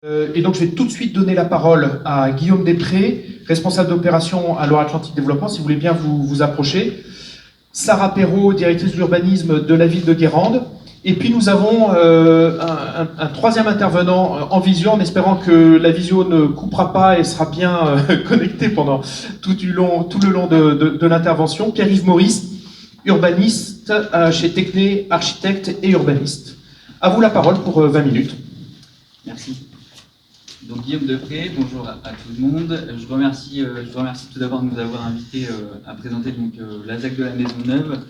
Et donc je vais tout de suite donner la parole à Guillaume Després, responsable d'opération à Loire-Atlantique Développement, si vous voulez bien vous approcher. Sarah Perrault, directrice de l'urbanisme de la ville de Guérande. Et puis nous avons un troisième intervenant en visio, en espérant que la visio ne coupera pas et sera bien connectée pendant tout le long de l'intervention. Pierre-Yves Maurice, urbaniste chez Tecné, architecte et urbaniste. À vous la parole pour 20 minutes. Merci. Donc Guillaume Després, bonjour à tout le monde. Je vous remercie tout d'abord de nous avoir invités à présenter la ZAC de la Maisonneuve.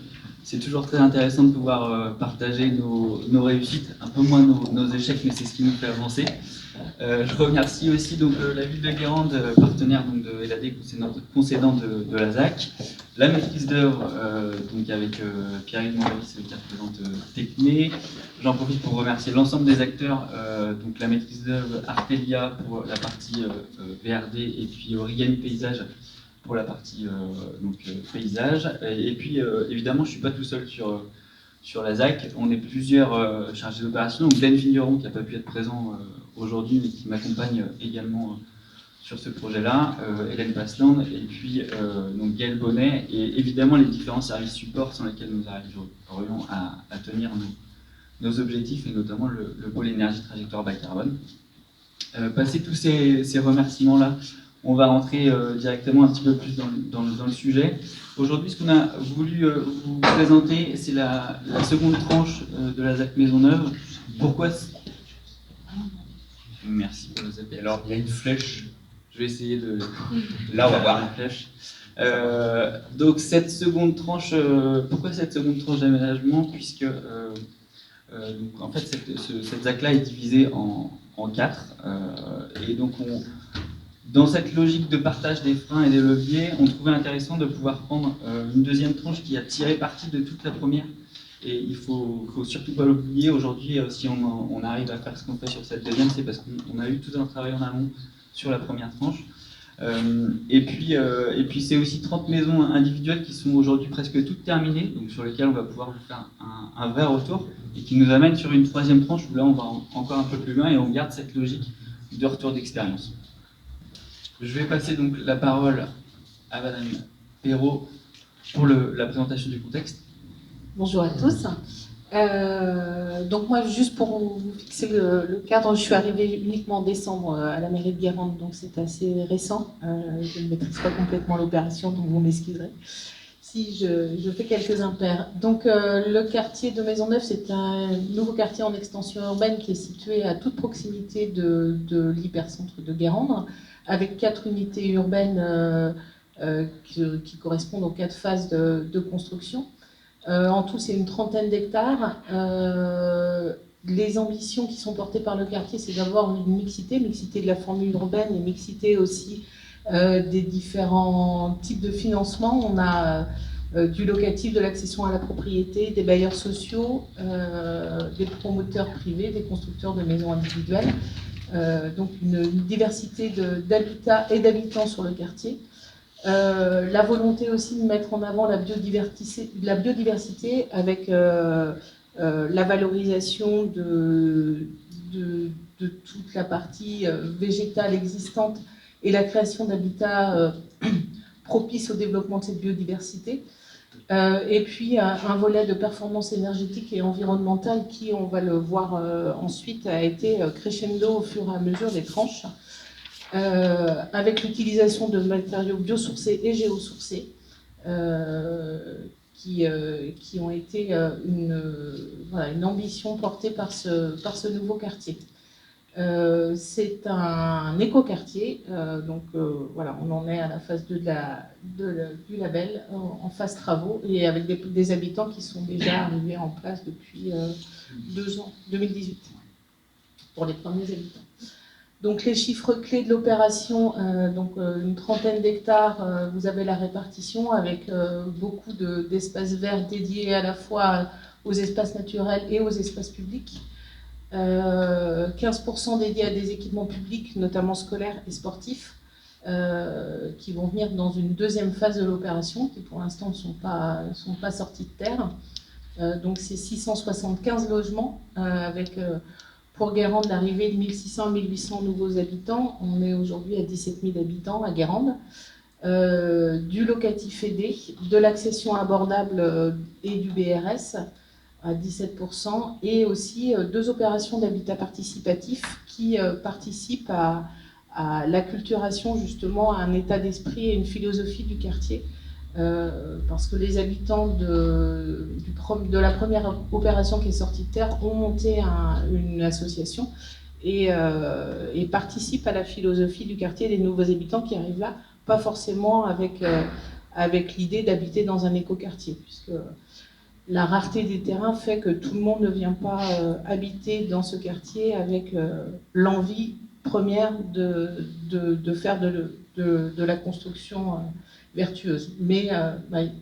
C'est toujours très intéressant de pouvoir partager nos réussites, un peu moins nos échecs, mais c'est ce qui nous fait avancer. Je remercie aussi la ville de Guérande, partenaire de LAD, concédant de la ZAC, la maîtrise d'œuvre avec Pierre-Yves Maurice qui représente Tecné. J'en profite pour remercier l'ensemble des acteurs, la maîtrise d'œuvre Artelia pour la partie VRD et puis Origami Paysage pour la partie paysage. Et puis évidemment, je ne suis pas tout seul sur la ZAC. On est plusieurs chargés d'opération. Donc Glenn Vigneron qui n'a pas pu être présent aujourd'hui, mais qui m'accompagne également sur ce projet-là, Hélène Pasland, et puis Gaël Bonnet, et évidemment les différents services supports sans lesquels nous arriverions à tenir nos objectifs, et notamment le pôle énergie trajectoire bas carbone. Passé tous ces remerciements-là, on va rentrer directement un petit peu plus dans le sujet. Aujourd'hui, ce qu'on a voulu vous présenter, c'est la seconde tranche de la ZAC Maisonneuve. Pourquoi? Merci pour le zapper. Alors, il y a une flèche. Je vais essayer de... Là, on va voir une flèche. Donc, cette seconde tranche, pourquoi cette seconde tranche d'aménagement? Puisque, en fait, cette ZAC-là est divisée en quatre. Et donc, dans cette logique de partage des freins et des leviers, on trouvait intéressant de pouvoir prendre une deuxième tranche qui a tiré parti de toute la première. Et il ne faut surtout pas l'oublier. Aujourd'hui, si on arrive à faire ce qu'on fait sur cette deuxième, c'est parce qu'on a eu tout un travail en amont sur la première tranche. Et puis c'est aussi 30 maisons individuelles qui sont aujourd'hui presque toutes terminées, donc sur lesquelles on va pouvoir vous faire un vrai retour, et qui nous amène sur une troisième tranche où là on va encore un peu plus loin et on garde cette logique de retour d'expérience. Je vais passer donc la parole à Madame Perrault pour la présentation du contexte. Bonjour à tous. Donc moi, juste pour vous fixer le cadre, je suis arrivée uniquement en décembre à la mairie de Guérande, donc c'est assez récent. Je ne maîtrise pas complètement l'opération, donc vous m'excuserez si je fais quelques impairs. Donc le quartier de Maisonneuve, c'est un nouveau quartier en extension urbaine qui est situé à toute proximité de l'hypercentre de Guérande, avec 4 unités urbaines qui correspondent aux 4 phases de construction. En tout, c'est une trentaine d'hectares. Les ambitions qui sont portées par le quartier, c'est d'avoir une mixité de la formule urbaine et mixité aussi des différents types de financement. On a du locatif, de l'accession à la propriété, des bailleurs sociaux, des promoteurs privés, des constructeurs de maisons individuelles. Donc une diversité d'habitats et d'habitants sur le quartier. La volonté aussi de mettre en avant la biodiversité avec la valorisation de toute la partie végétale existante et la création d'habitats propices au développement de cette biodiversité. Et puis un volet de performance énergétique et environnementale qui, on va le voir ensuite, a été crescendo au fur et à mesure des tranches. Avec l'utilisation de matériaux biosourcés et géosourcés qui ont été une ambition portée par ce nouveau quartier. C'est un écoquartier, on en est à la phase 2 du label, en phase travaux, et avec des habitants qui sont déjà arrivés en place depuis 2 ans, 2018, pour les premiers habitants. Donc les chiffres clés de l'opération, une trentaine d'hectares, vous avez la répartition avec beaucoup d'espaces verts dédiés à la fois aux espaces naturels et aux espaces publics. 15% dédiés à des équipements publics, notamment scolaires et sportifs, qui vont venir dans une deuxième phase de l'opération, qui pour l'instant ne sont pas sortis de terre. Donc c'est 675 logements avec pour Guérande, l'arrivée de 1600 à 1800 nouveaux habitants. On est aujourd'hui à 17 000 habitants à Guérande. Du locatif aidé, de l'accession abordable et du BRS à 17%, et aussi 2 opérations d'habitat participatif qui participent à l'acculturation, justement, à un état d'esprit et une philosophie du quartier. Parce que les habitants de la première opération qui est sortie de terre ont monté une association et participent à la philosophie du quartier des nouveaux habitants qui arrivent là, pas forcément avec l'idée d'habiter dans un écoquartier, puisque la rareté des terrains fait que tout le monde ne vient pas habiter dans ce quartier avec l'envie première de faire de la construction vertueuse. Mais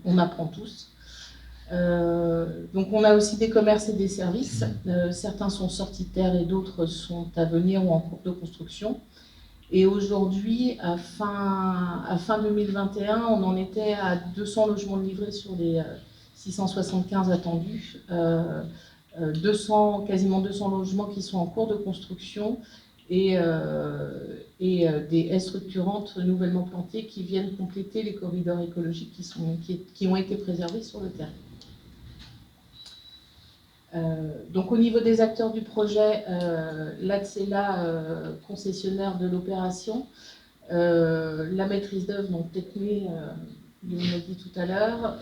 on apprend tous. Donc on a aussi des commerces et des services. Certains sont sortis de terre et d'autres sont à venir ou en cours de construction. Et aujourd'hui, à fin 2021, on en était à 200 logements livrés sur les 675 attendus, quasiment 200 logements qui sont en cours de construction et des haies structurantes nouvellement plantées qui viennent compléter les corridors écologiques qui ont été préservés sur le terrain. Donc au niveau des acteurs du projet, l'ATSELA, concessionnaire de l'opération, la maîtrise d'œuvre, donc Techné, on l'a dit tout à l'heure,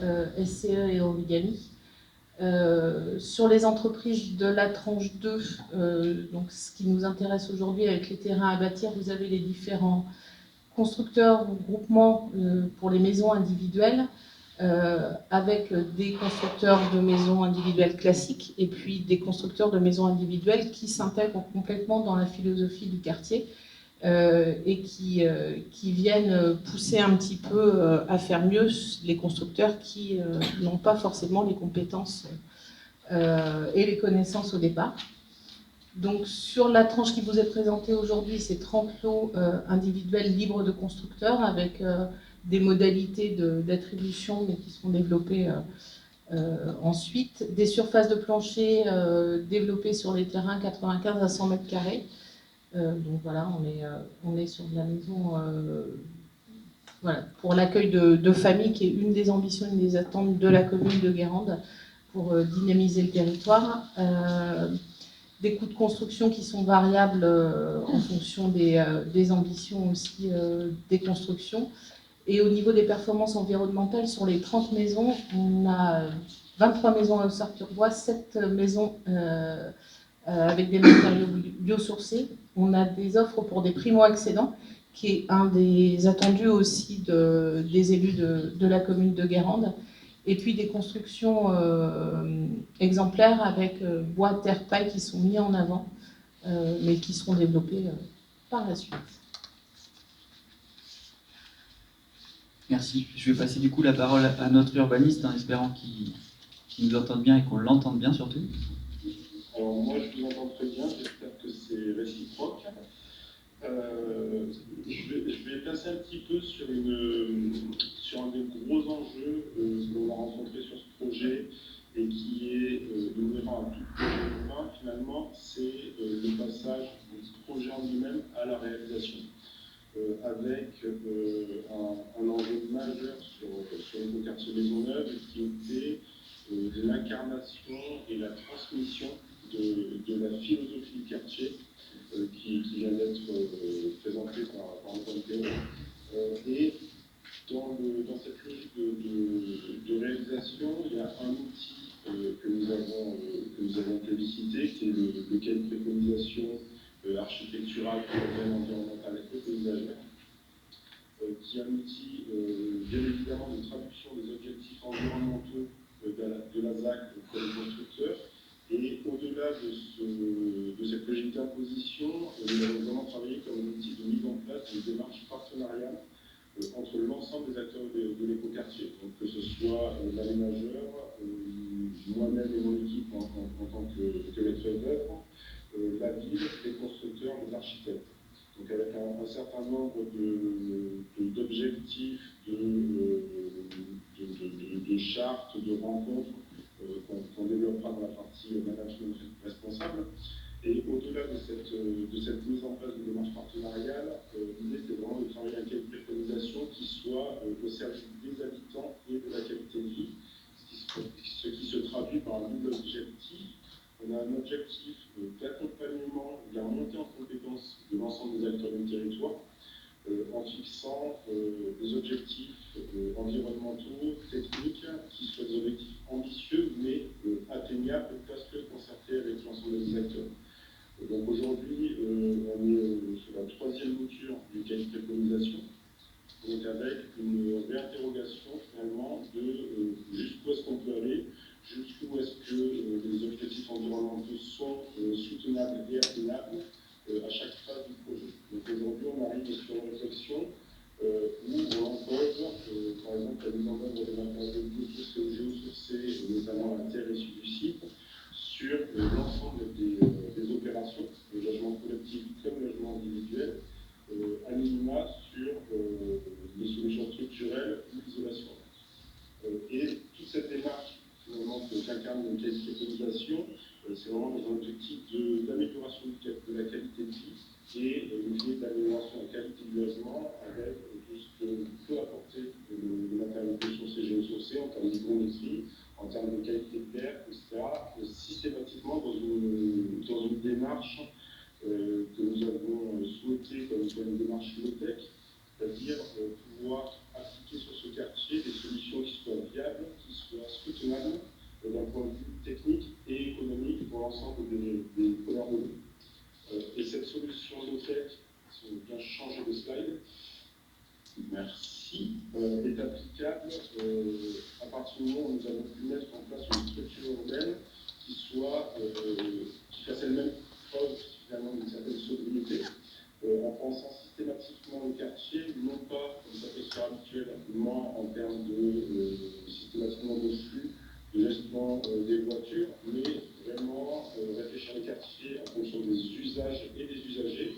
SCE et Origami. Sur les entreprises de la tranche 2, donc ce qui nous intéresse aujourd'hui avec les terrains à bâtir, vous avez les différents constructeurs ou groupements pour les maisons individuelles, avec des constructeurs de maisons individuelles classiques et puis des constructeurs de maisons individuelles qui s'intègrent complètement dans la philosophie du quartier et qui viennent pousser un petit peu à faire mieux les constructeurs qui n'ont pas forcément les compétences et les connaissances au départ. Donc sur la tranche qui vous est présentée aujourd'hui, c'est 30 lots individuels libres de constructeurs avec des modalités d'attribution, mais qui seront développées ensuite. Des surfaces de plancher développées sur les terrains 95 à 100 mètres carrés. Donc voilà, on est sur de la maison voilà, pour l'accueil de familles, qui est une des ambitions, une des attentes de la commune de Guérande pour dynamiser le territoire. Des coûts de construction qui sont variables en fonction des ambitions aussi des constructions. Et au niveau des performances environnementales, sur les 30 maisons, on a 23 maisons à Haussart-sur-Bois, 7 maisons avec des matériaux biosourcés. On a des offres pour des primo-accédants, qui est un des attendus aussi des élus de la commune de Guérande. Et puis des constructions exemplaires avec bois, terre, paille qui sont mis en avant, mais qui seront développées par la suite. Merci. Je vais passer du coup la parole à notre urbaniste en espérant qu'il nous entende bien et qu'on l'entende bien surtout. Alors moi je vous entends très bien, j'espère que c'est réciproque. Je vais passer un petit peu sur un des gros enjeux que l'on a rencontré sur ce projet et qui est inhérent à tout projet humain, finalement, c'est le passage du projet en lui-même à la réalisation. Avec un enjeu majeur sur l'écoquartier Maisonneuve qui était l'incarnation et la transmission de la philosophie du quartier qui vient d'être présentée par Antoine Théo. Et dans cette logique de réalisation, il y a un outil que nous avons plébiscité, qui est le cahier de préconisation architecturale, urbaine, environnementale et paysagère, qui est un outil bien évidemment de traduction des objectifs environnementaux de la ZAC pour les constructeurs. Et au-delà de cette logique d'imposition, nous avons vraiment travaillé comme un outil de mise en place d'une démarche partenariale entre l'ensemble des acteurs de l'écoquartier. Donc que ce soit l'aménageur, moi-même et mon équipe en tant que maître d'œuvre, la ville, les constructeurs, les architectes. Donc avec un certain nombre d'objectifs, de chartes, de rencontres qu'on développera dans la partie management responsable. Et au-delà au-delà de cette mise en place de démarche partenariale, l'idée c'est vraiment de travailler avec une préconisation qui soit au service des habitants et de la qualité de vie, ce qui se traduit par un double objectif. On a un objectif d'accompagnement, de la montée en compétence de l'ensemble des acteurs du territoire, en fixant des objectifs environnementaux, techniques, qui soient des objectifs ambitieux, mais atteignables parce que concertés avec l'ensemble des acteurs. Donc aujourd'hui, on est sur la troisième mouture du cahier de préconisation, donc avec une réinterrogation finalement de jusqu'où est-ce qu'on peut aller, jusqu'où est-ce que les objectifs environnementaux sont soutenables et atteignables à chaque phase du projet. Donc aujourd'hui, on arrive sur une réflexion où on pose, par exemple, la mise en œuvre des matériaux biosourcés ou géosourcés, notamment la terre issue du site, sur l'ensemble des opérations, le logement collectif comme le logement individuel, à minima sur des solutions structurelles ou l'isolation. Et toute cette démarche, finalement, qu'incarne le cahier de préconisation, c'est vraiment dans un objectif d'amélioration de la qualité de vie et une idée d'amélioration de la qualité du logement avec tout ce que peut apporter les matériaux biosourcés et géosourcés en termes d'hygrométrie, en termes de qualité de l'air, etc., systématiquement dans une démarche que nous avons souhaité comme une démarche low-tech, c'est-à-dire pouvoir appliquer sur ce quartier des solutions qui soient viables, qui soient soutenables d'un point de vue technique et économique pour l'ensemble des preneurs de l'eau. Et cette solution low-tech, si on veut bien changer de slide, merci, est applicable à partir du moment où nous avons pu mettre en place une structure urbaine qui fasse elle-même preuve finalement d'une certaine sobriété, en pensant systématiquement au quartier, non pas comme ça peut se faire habituellement en termes systématiquement de flux, de gestion des voitures, mais vraiment réfléchir le quartier en fonction des usages et des usagers,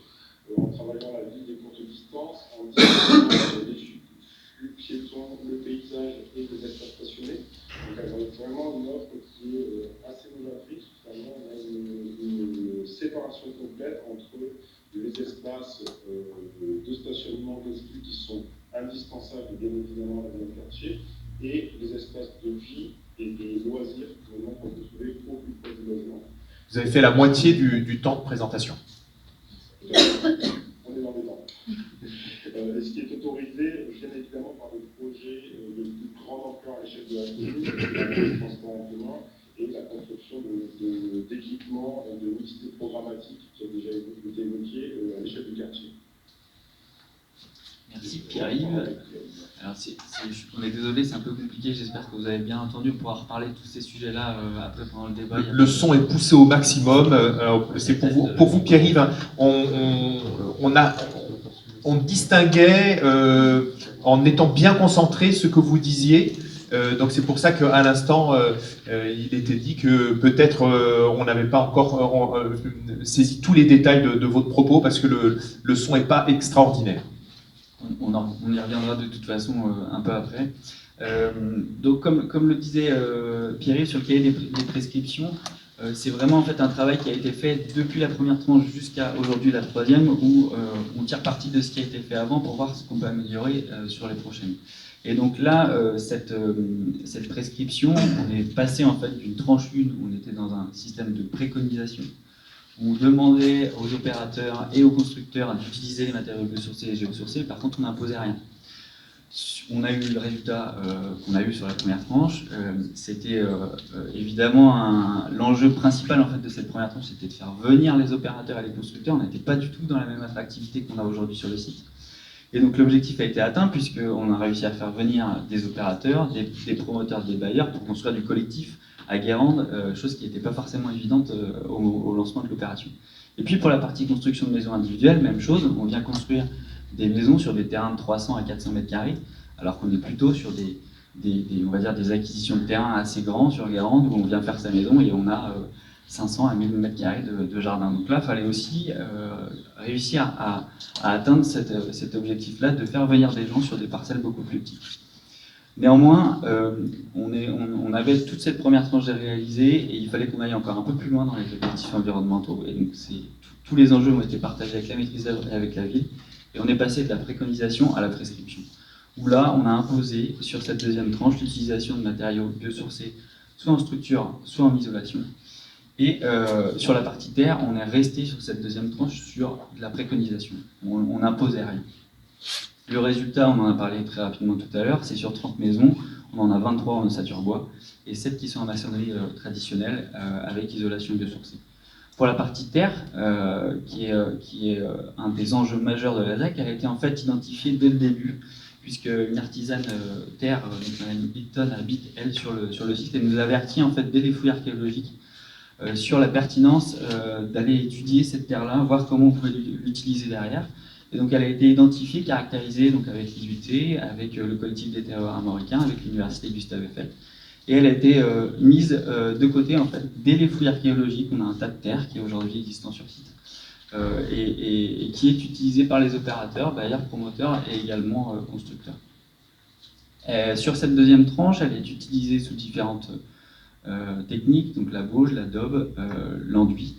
en travaillant la ville des courtes distances, en distinguant les flux piétons, le paysage et les espaces stationnés. Donc avec vraiment une offre qui est assez novatrice. Finalement, on a une séparation complète entre les espaces de stationnement d'exclus qui sont indispensables bien évidemment dans le quartier et les espaces de vie et de loisirs qu'on peut trouver au plus près du logement. Vous avez fait la moitié du temps de présentation. On est dans les temps. Ce qui est autorisé, bien évidemment, par des projets de plus grande ampleur à l'échelle de la commune, le transport en commun et la construction d'équipements de mixité programmatique qui a déjà été évoqué à l'échelle du quartier. Merci Pierre-Yves. Alors on est désolé, c'est un peu compliqué, j'espère que vous avez bien entendu, on pourra reparler de tous ces sujets-là après pendant le débat. Le son est poussé au maximum, c'est pour vous Pierre-Yves, hein, on distinguait en étant bien concentré ce que vous disiez, donc c'est pour ça qu'à l'instant il était dit que peut-être on n'avait pas encore saisi tous les détails de votre propos parce que le son n'est pas extraordinaire. On y reviendra de toute façon un peu après. Donc comme le disait Pierre-Yves sur le cahier des prescriptions, c'est vraiment en fait un travail qui a été fait depuis la première tranche jusqu'à aujourd'hui la troisième, où on tire parti de ce qui a été fait avant pour voir ce qu'on peut améliorer sur les prochaines. Et donc là, cette prescription, on est passé en fait d'une tranche 1 où on était dans un système de préconisation, où on demandait aux opérateurs et aux constructeurs d'utiliser les matériaux biosourcés et géosourcés, par contre on n'imposait rien. On a eu le résultat qu'on a eu sur la première tranche. C'était évidemment l'enjeu principal en fait, de cette première tranche, c'était de faire venir les opérateurs et les constructeurs. On n'était pas du tout dans la même attractivité qu'on a aujourd'hui sur le site. Et donc l'objectif a été atteint puisqu'on a réussi à faire venir des opérateurs, des promoteurs, des bailleurs pour construire du collectif à Guérande, chose qui n'était pas forcément évidente au lancement de l'opération. Et puis pour la partie construction de maisons individuelles, même chose, on vient construire des maisons sur des terrains de 300 à 400 mètres carrés, alors qu'on est plutôt sur on va dire des acquisitions de terrains assez grands sur Guérande où on vient faire sa maison et on a 500 à 1000 mètres carrés de jardin. Donc là, il fallait aussi réussir à atteindre cet objectif-là de faire venir des gens sur des parcelles beaucoup plus petites. Néanmoins, on avait toute cette première tranche à réaliser et il fallait qu'on aille encore un peu plus loin dans les objectifs environnementaux. Et donc, tous les enjeux ont été partagés avec la maîtrise d'œuvre et avec la ville. Et on est passé de la préconisation à la prescription. Où là, on a imposé sur cette deuxième tranche l'utilisation de matériaux biosourcés, soit en structure, soit en isolation. Et sur la partie terre, on est resté sur cette deuxième tranche sur de la préconisation. On n'imposait rien. Le résultat, on en a parlé très rapidement tout à l'heure, c'est sur 30 maisons, on en a 23 en ossature bois et 7 qui sont en maçonnerie traditionnelle avec isolation biosourcée. Pour la partie terre, qui est un des enjeux majeurs de la ZAC, elle a été en fait identifiée dès le début, puisque une artisane terre, donc Madame Hilton, habite elle sur le site et nous avertit en fait dès les fouilles archéologiques sur la pertinence d'aller étudier cette terre-là, voir comment on pouvait l'utiliser derrière. Et donc elle a été identifiée, caractérisée donc avec l'IUT, avec le collectif des terreurs armoricains, avec l'université Gustave Eiffel. Et elle a été mise de côté en fait dès les fouilles archéologiques. On a un tas de terre qui est aujourd'hui existant sur site et qui est utilisé par les opérateurs, bailleurs, promoteurs et également constructeurs. Sur cette deuxième tranche, elle est utilisée sous différentes techniques, donc la bauge, la daube, l'enduit.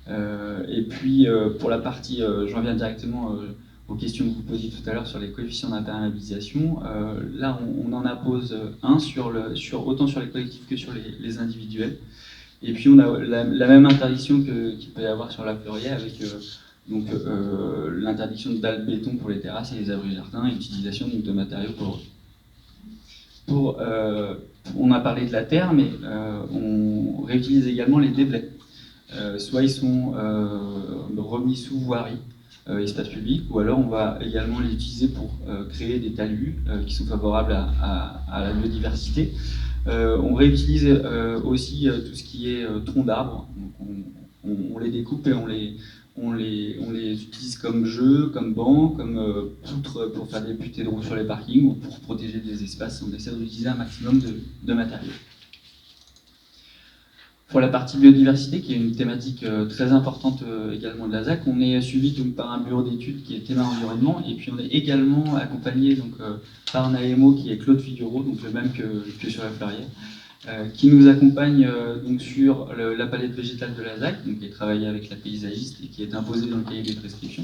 Et puis pour la partie, j'en viens directement aux questions que vous posiez tout à l'heure sur les coefficients d'imperméabilisation. Là, on en appose un autant sur les collectifs que sur les individuels. Et puis on a la même interdiction qu'il peut y avoir sur la Fleurière avec l'interdiction de dalles béton pour les terrasses et les abris jardins et l'utilisation de matériaux poreux. On a parlé de la terre, mais on réutilise également les déblais. Soit ils sont remis sous voirie, espace public, ou alors on va également les utiliser pour créer des talus qui sont favorables à la biodiversité. On réutilise aussi tout ce qui est troncs d'arbres. On les découpe et on les utilise comme jeux, comme bancs, comme poutres pour faire des butées de roues sur les parkings ou pour protéger des espaces. On essaie d'utiliser un maximum de matériaux. Pour la partie biodiversité, qui est une thématique très importante également de la ZAC, on est suivi donc, par un bureau d'études qui est Théma Environnement, et puis on est également accompagné donc, par un AMO qui est Claude Figuereau, donc le même que sur la Fleurière, qui nous accompagne donc, sur la palette végétale de la ZAC, donc, qui est travaillée avec la paysagiste et qui est imposée dans le cahier des prescriptions.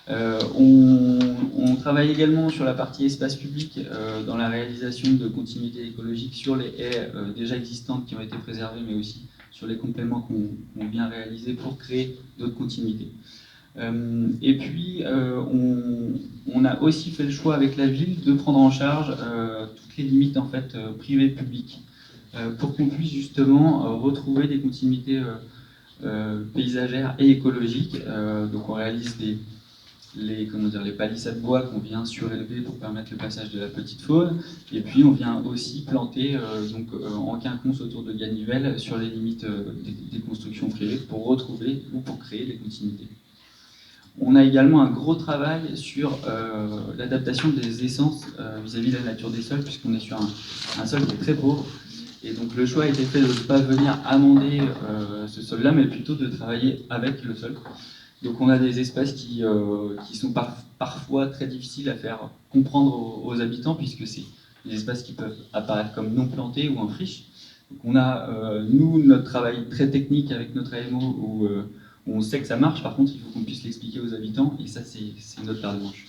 On travaille également sur la partie espace public dans la réalisation de continuité écologique sur les haies déjà existantes qui ont été préservées, mais aussi sur les compléments qu'on vient réaliser pour créer d'autres continuités. Et puis, on a aussi fait le choix avec la ville de prendre en charge toutes les limites en fait, privées-publiques pour qu'on puisse justement retrouver des continuités paysagères et écologiques. Donc on réalise les palissades bois qu'on vient surélever pour permettre le passage de la petite faune, et puis on vient aussi planter en quinconce autour de Ganivelle sur les limites des constructions privées pour retrouver ou pour créer des continuités. On a également un gros travail sur l'adaptation des essences vis-à-vis de la nature des sols, puisqu'on est sur un sol qui est très pauvre, et donc le choix a été fait de ne pas venir amender ce sol-là, mais plutôt de travailler avec le sol. Donc on a des espaces qui sont parfois très difficiles à faire comprendre aux habitants, puisque c'est des espaces qui peuvent apparaître comme non plantés ou en friche. Donc on a, nous, notre travail très technique avec notre AMO, où on sait que ça marche, par contre il faut qu'on puisse l'expliquer aux habitants, et ça c'est notre paire de manches.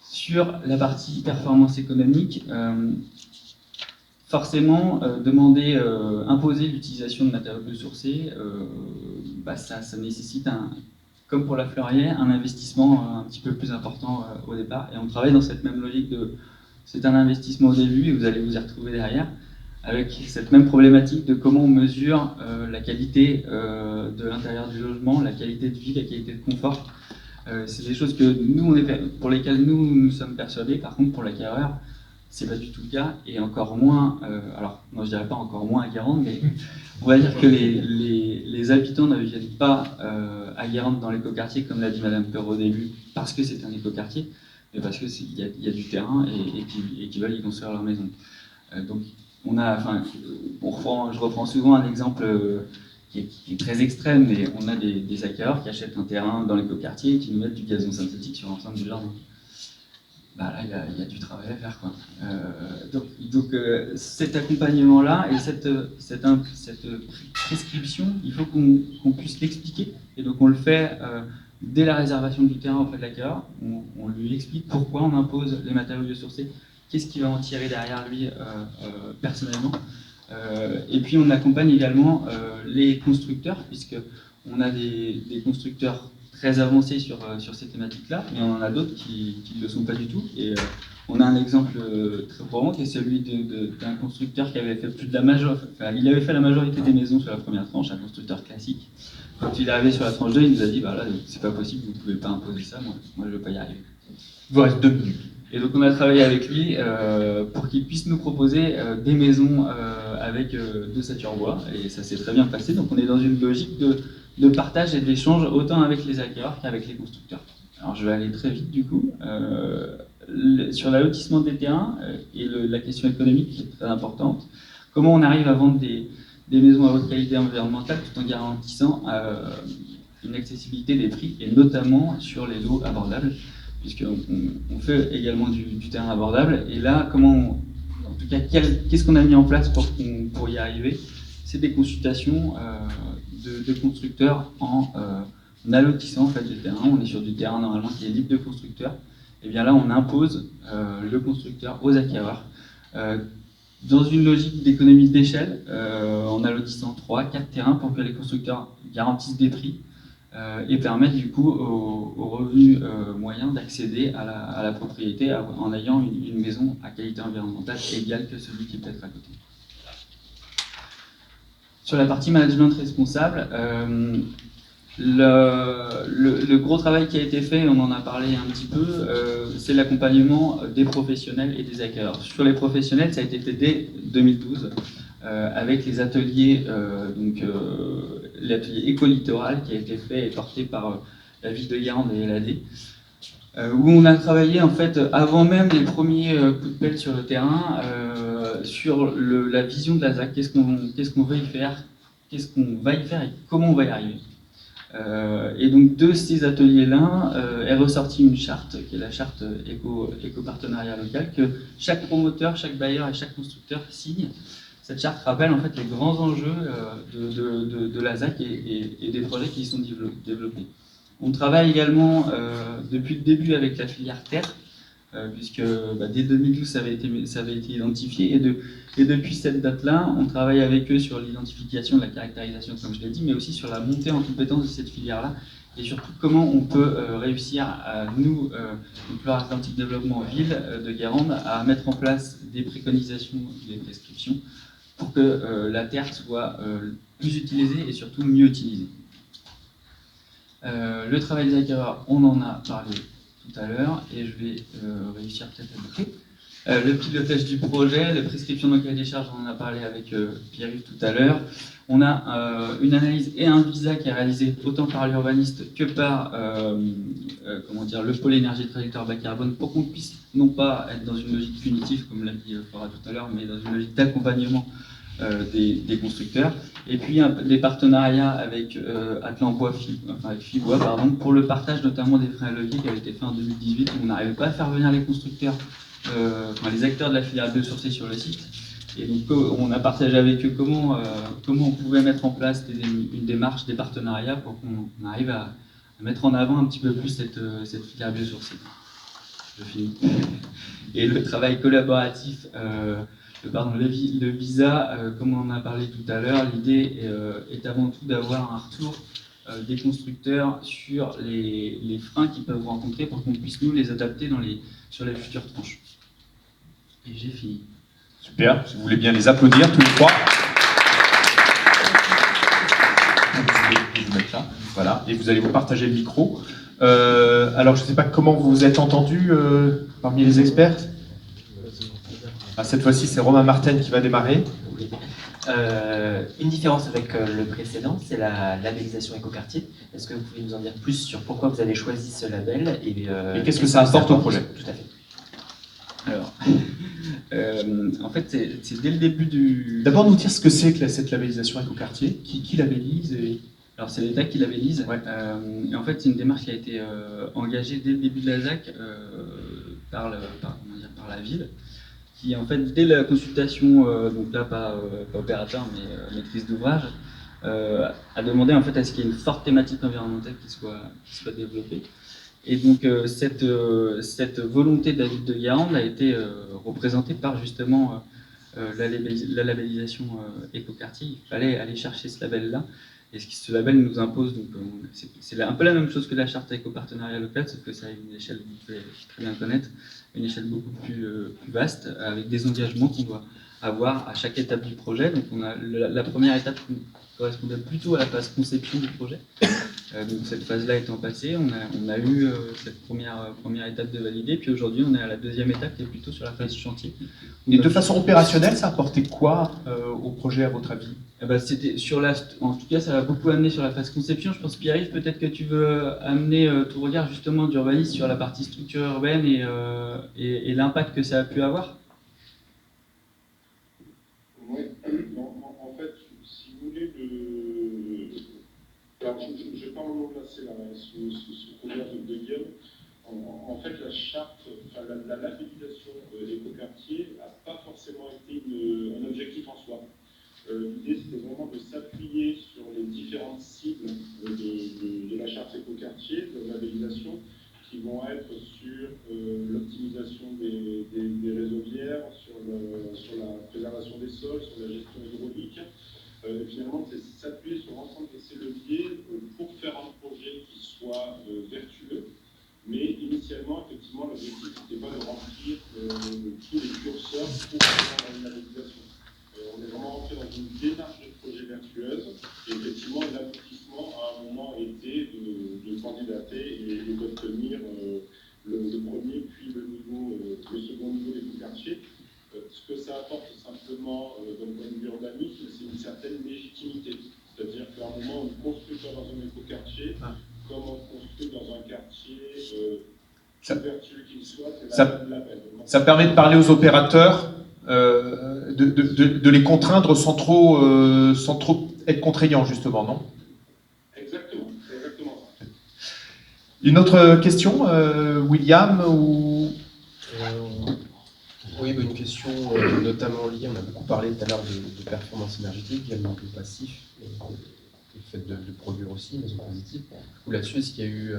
Sur la partie performance économique, forcément, imposer l'utilisation de matériaux biosourcés, ça nécessite, comme pour la Fleurière, un investissement un petit peu plus important au départ. Et on travaille dans cette même logique c'est un investissement au début et vous allez vous y retrouver derrière, avec cette même problématique de comment on mesure la qualité de l'intérieur du logement, la qualité de vie, la qualité de confort. C'est des choses pour lesquelles nous sommes persuadés. Par contre, pour l'acquéreur, c'est pas du tout le cas, et encore moins, alors non, je dirais pas encore moins à Guérande, mais on va dire que les habitants ne viennent pas à Guérande dans l'écoquartier, comme l'a dit Madame Perrault au début, parce que c'est un écoquartier, mais parce qu'il y a du terrain et qu'ils veulent y construire leur maison. Donc je reprends souvent un exemple qui est très extrême, mais on a des acquéreurs qui achètent un terrain dans l'écoquartier et qui nous mettent du gazon synthétique sur l'ensemble du jardin. bah là, il y a du travail à faire, quoi. Donc, cet accompagnement-là et cette prescription, il faut qu'on puisse l'expliquer. Et donc, on le fait dès la réservation du terrain auprès de l'acquéreur. On lui explique pourquoi on impose les matériaux biosourcés, qu'est-ce qu'il va en tirer derrière lui personnellement. Et puis, on accompagne également les constructeurs, puisqu'on a des constructeurs très avancés sur ces thématiques-là, mais on en a d'autres qui ne le sont pas du tout. Et on a un exemple très probant qui est celui d'un constructeur qui avait fait il avait fait la majorité des maisons sur la première tranche, un constructeur classique. Quand il est arrivé sur la tranche 2, il nous a dit bah là, c'est pas possible, vous ne pouvez pas imposer ça, moi je ne veux pas y arriver. Il vous reste 2 minutes. Et donc on a travaillé avec lui pour qu'il puisse nous proposer des maisons avec de sature bois, et ça s'est très bien passé. Donc on est dans une logique de partage et d'échange autant avec les acquéreurs qu'avec les constructeurs. Alors je vais aller très vite du coup. Sur l'allotissement des terrains et la question économique qui est très importante, comment on arrive à vendre des maisons à haute qualité environnementale tout en garantissant une accessibilité des prix, et notamment sur les lots abordables, puisqu'on fait également du terrain abordable. Et là, en tout cas, qu'est-ce qu'on a mis en place pour y arriver? C'est des consultations de constructeurs en allotissant en fait des terrains. On est sur du terrain normalement qui est libre de constructeurs. Et bien là, on impose le constructeur aux acquéreurs dans une logique d'économie d'échelle, en allotissant 3-4 terrains pour que les constructeurs garantissent des prix et permettent du coup aux revenus moyens d'accéder à la propriété en ayant une maison à qualité environnementale égale que celui qui est peut-être à côté. Sur la partie management responsable, le gros travail qui a été fait, on en a parlé un petit peu, c'est l'accompagnement des professionnels et des acquéreurs. Sur les professionnels, ça a été fait dès 2012 avec les ateliers, l'atelier éco-littoral qui a été fait et porté par la ville de Guérande et LAD, où on a travaillé en fait avant même les premiers coups de pelle sur le terrain sur la vision de la ZAC, qu'est-ce qu'on veut y faire, qu'est-ce qu'on va y faire et comment on va y arriver. Et donc de ces ateliers-là est ressortie une charte, qui est la charte éco-partenariat local, que chaque promoteur, chaque bailleur et chaque constructeur signe. Cette charte rappelle en fait les grands enjeux de la ZAC et des projets qui y sont développés. On travaille également depuis le début avec la filière terre, puisque dès 2012 ça avait été identifié, et depuis cette date-là, on travaille avec eux sur l'identification de la caractérisation, comme je l'ai dit, mais aussi sur la montée en compétence de cette filière-là, et surtout comment on peut réussir à nous, donc Loire-Atlantique Développement Ville de Guérande, à mettre en place des préconisations, des prescriptions, pour que la terre soit plus utilisée et surtout mieux utilisée. Le travail des acquéreurs, on en a parlé tout à l'heure, et je vais réussir peut-être à boucler. Le pilotage du projet, la prescription de cahier des charges, on en a parlé avec Pierre-Yves tout à l'heure. On a une analyse et un visa qui est réalisé autant par l'urbaniste que par le pôle énergie trajectoire bas carbone, pour qu'on puisse non pas être dans une logique punitive, comme l'a dit Flora tout à l'heure, mais dans une logique d'accompagnement des constructeurs. Et puis des partenariats avec avec Fibois, pour le partage notamment des freins à levier qui avait été fait en 2018, où on n'arrivait pas à faire venir les constructeurs, les acteurs de la filière biosourcée sur le site. Et donc on a partagé avec eux comment on pouvait mettre en place une démarche, des partenariats, pour qu'on arrive à mettre en avant un petit peu plus cette filière biosourcée. Je finis. Et le travail collaboratif, le visa, comme on en a parlé tout à l'heure, l'idée est avant tout d'avoir un retour des constructeurs sur les freins qu'ils peuvent rencontrer, pour qu'on puisse nous les adapter sur les futures tranches. Et j'ai fini. Super, si vous voulez bien les applaudir tous les trois. Je vais vous mettre là. Voilà, et vous allez vous partager le micro. Alors je ne sais pas comment vous vous êtes entendus parmi les experts. Cette fois-ci, c'est Romain Martin qui va démarrer. Oui. Une différence avec le précédent, c'est la labellisation écoquartier. Est-ce que vous pouvez nous en dire plus sur pourquoi vous avez choisi ce label et qu'est-ce que ça apporte au projet? Tout à fait. Alors, en fait, c'est dès le début du... D'abord nous dire ce que c'est que cette labellisation écoquartier, qui labellise Alors c'est l'État qui labellise, ouais. Et en fait c'est une démarche qui a été engagée dès le début de la ZAC par la ville, qui en fait, dès la consultation, donc là pas opérateur mais maîtrise d'ouvrage, a demandé en fait à ce qu'il y ait une forte thématique environnementale qui soit développée. Et donc cette volonté de la ville de Guérande a été représentée par justement la labellisation écoquartier. Il fallait aller chercher ce label-là. Et ce label nous impose, donc c'est un peu la même chose que la charte éco-partenariat local, sauf que ça a une échelle, vous devez très bien connaître, une échelle beaucoup plus vaste, avec des engagements qu'on doit avoir à chaque étape du projet. Donc on a la première étape qui correspondait plutôt à la phase conception du projet. Donc cette phase-là étant passée, on a eu cette première étape de valider, puis aujourd'hui on est à la deuxième étape qui est plutôt sur la phase chantier. Et de façon opérationnelle, ça apportait quoi au projet à votre avis? C'était en tout cas, ça va beaucoup amener sur la phase conception. Je pense, Pierre-Yves, peut-être que tu veux amener ton regard justement d'urbanisme sur la partie structure urbaine et l'impact que ça a pu avoir. Oui, en fait, si vous voulez, alors, je ne vais pas me placer là, sous couvert de Guillaume. En fait, la charte, la labellisation écoquartier n'a pas forcément été un objectif en soi. L'idée, c'était vraiment de s'appuyer sur les différentes cibles de la charte écoquartier, de la labellisation, qui vont être sur l'optimisation des réseauvières, sur la préservation des sols, sur la gestion hydraulique. Et finalement, c'est s'appuyer sur l'ensemble de ces leviers pour faire un projet qui soit vertueux. Mais initialement, effectivement, l'objectif n'était pas de remplir tous les curseurs pour faire une labellisation. On est vraiment rentré dans une démarche de projet vertueuse. Et effectivement, l'aboutissement à un moment était de candidater et d'obtenir le premier, puis le second niveau des quartiers. Ce que ça apporte simplement d'un point de vue urbanisme, c'est une certaine légitimité. C'est-à-dire qu'à un moment, on ne construit pas dans un écoquartier, comme on construit dans un quartier vertueux qu'il soit, c'est la même label. Ça permet de parler aux opérateurs, de les contraindre sans trop être contraignant, justement, non? Exactement, c'est exactement ça. Une autre question, William ou... Oui, une question notamment liée, on a beaucoup parlé tout à l'heure de performance énergétique, également de passif, et le fait de produire aussi, maison positive. Ou là-dessus, est-ce qu'il y a eu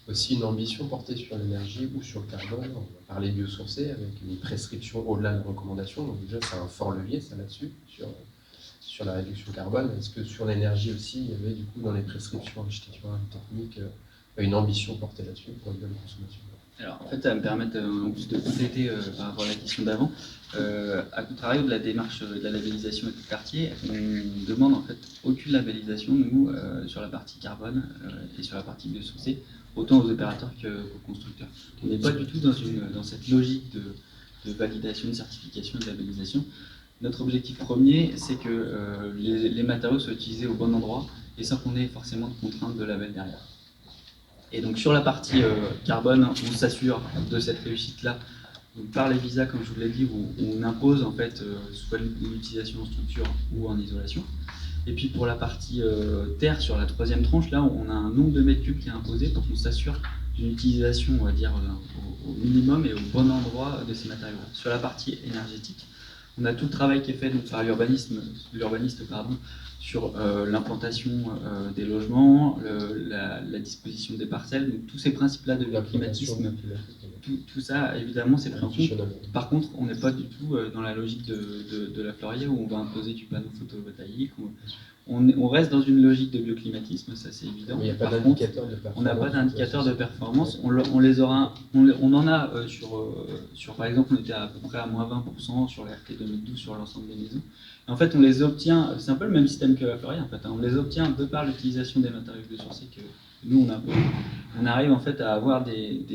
aussi une ambition portée sur l'énergie ou sur le carbone? On va parler biosourcé avec une prescription au-delà de recommandations, donc déjà c'est un fort levier ça là-dessus, sur la réduction carbone. Est-ce que sur l'énergie aussi, il y avait du coup dans les prescriptions architecturales techniques une ambition portée là-dessus pour réduire la consommation? Alors, en fait, ça va me permettre en plus de compléter par rapport à la question d'avant. À contrario de la démarche de la labellisation écoquartier, on ne demande en fait aucune labellisation, nous, sur la partie carbone et sur la partie biosourcée, autant aux opérateurs qu'aux constructeurs. On n'est pas du tout dans cette logique de validation, de certification et de labellisation. Notre objectif premier, c'est que les matériaux soient utilisés au bon endroit et sans qu'on ait forcément de contraintes de label derrière. Et donc sur la partie carbone, on s'assure de cette réussite-là par les visas, comme je vous l'ai dit, où on impose en fait soit l'utilisation en structure ou en isolation. Et puis pour la partie terre, sur la troisième tranche, là, on a un nombre de mètres cubes qui est imposé pour qu'on s'assure d'une utilisation, on va dire, au minimum et au bon endroit de ces matériaux. Sur la partie énergétique, on a tout le travail qui est fait donc, par l'urbaniste sur l'implantation des logements, la disposition des parcelles, donc tous ces principes-là de bioclimatisme, tout ça évidemment c'est pris en compte. Par contre, on n'est pas du tout dans la logique de la Floria où on va imposer du panneau photovoltaïque. On reste dans une logique de bioclimatisme, ça c'est évident. Mais il n'y a pas Par d'indicateur contre, de performance. on n'a pas d'indicateur de performance. On en a sur par exemple, on était à peu près à moins 20% sur la RT 2012 sur l'ensemble des maisons. Et en fait, on les obtient, c'est un peu le même système que la Floria en fait. On les obtient de par l'utilisation des matériaux biosourcés que nous on impose. On arrive en fait à avoir des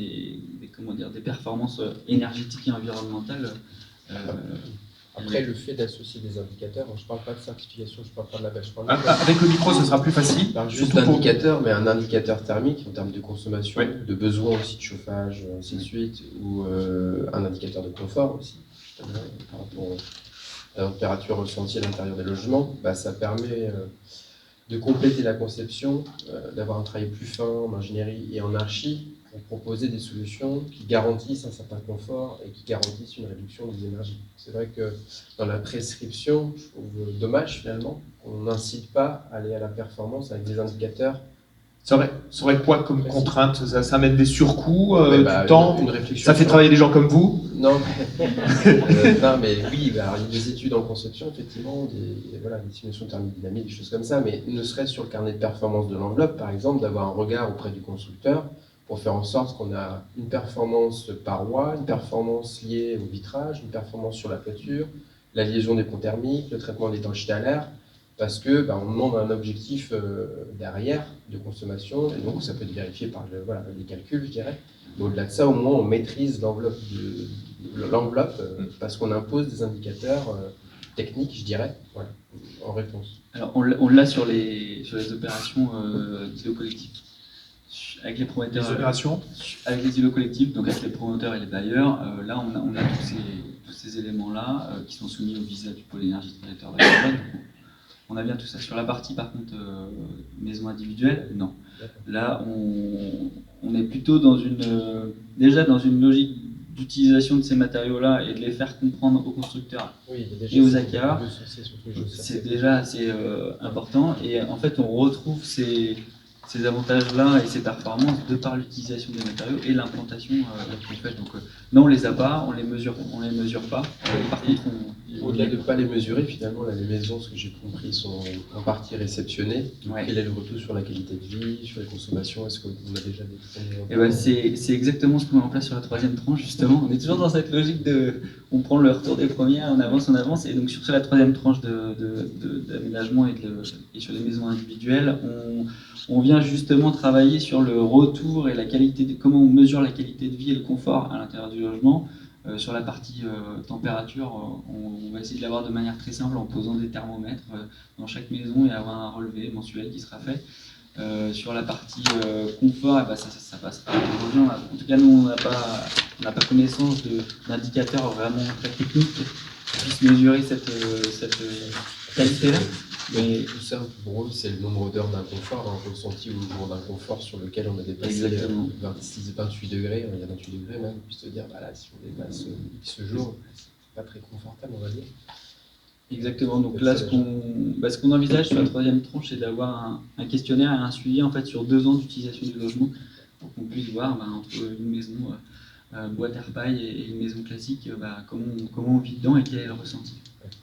performances énergétiques et environnementales. Après, le fait d'associer des indicateurs, je ne parle pas de certification, je ne parle pas de label, je parle Avec le micro, ce sera plus facile. Je parle juste d'indicateurs, mais un indicateur thermique en termes de consommation, de besoin aussi de chauffage, ainsi de suite, ou un indicateur de confort aussi, par rapport à la température ressentie à l'intérieur des logements, ça permet de compléter la conception, d'avoir un travail plus fin en ingénierie et en archi, pour proposer des solutions qui garantissent un certain confort et qui garantissent une réduction des énergies. C'est vrai que dans la prescription, je trouve dommage finalement qu'on n'incite pas à aller à la performance avec des indicateurs. Ça aurait quoi comme contrainte? Ça amène des surcoûts, Mais du temps? une réflexion Ça fait sur- travailler des gens comme vous? Non, non, mais oui, il y a des études en conception, effectivement, des simulations thermodynamiques, des choses comme ça, mais ne serait-ce sur le carnet de performance de l'enveloppe, par exemple, d'avoir un regard auprès du constructeur pour faire en sorte qu'on a une performance paroi, une performance liée au vitrage, une performance sur la toiture, la liaison des ponts thermiques, le traitement d'étanchéité à l'air, parce que on demande un objectif derrière de consommation, et donc ça peut être vérifié par les calculs, je dirais. Mais au-delà de ça, au moins, on maîtrise l'enveloppe, parce qu'on impose des indicateurs techniques, je dirais, voilà, en réponse. Alors, on l'a sur les opérations d'îlots collectifs. Avec les Les promoteurs, opérations? avec les îlots collectifs, donc avec les promoteurs et les bailleurs, là, on a tous ces éléments-là qui sont soumis au visa du pôle énergie trajectoire bailleur. On a bien tout ça. Sur la partie, par contre, maison individuelle, non. Là, on est plutôt déjà dans une logique d'utilisation de ces matériaux-là et de les faire comprendre aux constructeurs Oui, et aux acquéreurs. C'est déjà assez important. Et en fait, on retrouve ces avantages-là et ces performances de par l'utilisation des matériaux et l'implantation qu'on fait. Donc, non, on les a pas, on les mesure pas. Par contre, Au-delà de ne pas les mesurer, finalement, là, les maisons, ce que j'ai compris, sont en partie réceptionnées. Ouais. Quel est le retour sur la qualité de vie, sur les consommations? Est-ce qu'on a déjà des Et ben c'est exactement ce qu'on met en place sur la troisième tranche, justement. On est toujours dans cette logique on prend le retour des premières, on avance. Et donc sur la troisième tranche d'aménagement et sur les maisons individuelles, on vient justement travailler sur le retour et la qualité, comment on mesure la qualité de vie et le confort à l'intérieur du logement. Sur la partie température, on va essayer de l'avoir de manière très simple en posant des thermomètres dans chaque maison et avoir un relevé mensuel qui sera fait. Sur la partie confort, ça passera. En tout cas, nous, on n'a pas connaissance d'indicateurs vraiment très techniques qui puissent mesurer cette qualité-là. Mais tout ça, pour eux, c'est le nombre d'heures d'inconfort, un ressenti au jour d'inconfort sur lequel on a dépassé 28 degrés, il y a 28 degrés même, puis se dire, là, si on dépasse ce jour, c'est pas très confortable, on va dire. Exactement, donc là, ce qu'on envisage sur la troisième tranche, c'est d'avoir un questionnaire et un suivi en fait, sur 2 ans d'utilisation du logement, pour qu'on puisse voir entre une maison bois terre paille et une maison classique, comment on vit dedans et quel est le ressenti.